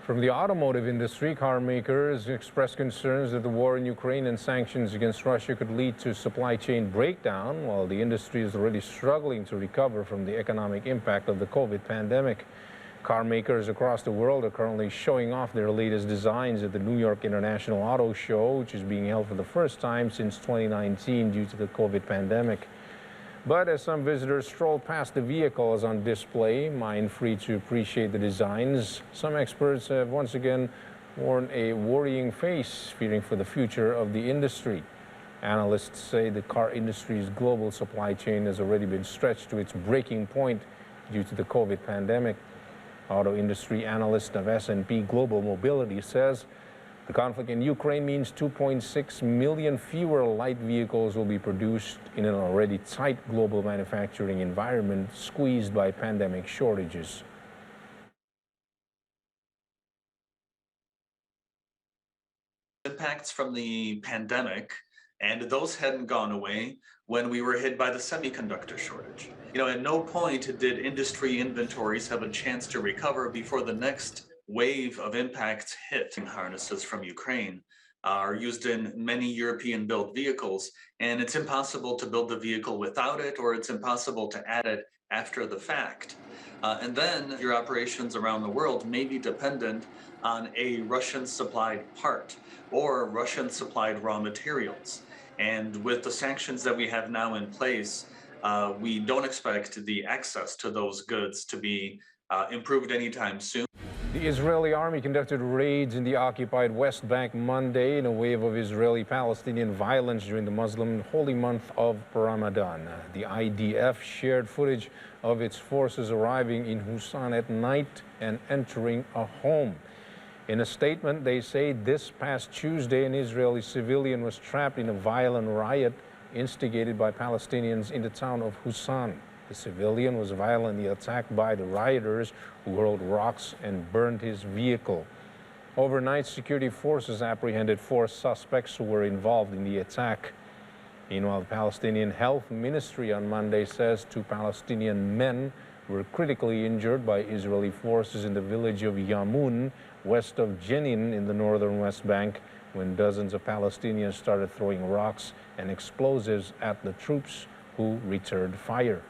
From the automotive industry, car makers express concerns that the war in Ukraine and sanctions against Russia could lead to supply chain breakdown, while the industry is already struggling to recover from the economic impact of the COVID pandemic. Car makers across the world are currently showing off their latest designs at the New York International Auto Show, which is being held for the first time since 2019 due to the COVID pandemic. But as some visitors stroll past the vehicles on display, mind-free to appreciate the designs, some experts have once again worn a worrying face, fearing for the future of the industry. Analysts say the car industry's global supply chain has already been stretched to its breaking point due to the COVID pandemic. Auto industry analyst of S&P Global Mobility says the conflict in Ukraine means 2.6 million fewer light vehicles will be produced in an already tight global manufacturing environment squeezed by pandemic shortages. Impacts from the pandemic, and those hadn't gone away when we were hit by the semiconductor shortage. At no point did industry inventories have a chance to recover before the next wave of impacts hit. Harnesses from Ukraine are used in many European-built vehicles, and it's impossible to build the vehicle without it, or it's impossible to add it after the fact. And then your operations around the world may be dependent on a Russian-supplied part or Russian-supplied raw materials. And with the sanctions that we have now in place, we don't expect the access to those goods to be improved anytime soon. The Israeli army conducted raids in the occupied West Bank Monday in a wave of Israeli-Palestinian violence during the Muslim holy month of Ramadan. The IDF shared footage of its forces arriving in Hussan at night and entering a home. In a statement, they say this past Tuesday, an Israeli civilian was trapped in a violent riot instigated by Palestinians in the town of Hussan. The civilian was violently attacked by the rioters who hurled rocks and burned his vehicle. Overnight, security forces apprehended 4 suspects who were involved in the attack. Meanwhile, the Palestinian Health Ministry on Monday says 2 Palestinian men were critically injured by Israeli forces in the village of Yamun, west of Jenin in the northern West Bank, when dozens of Palestinians started throwing rocks and explosives at the troops who returned fire.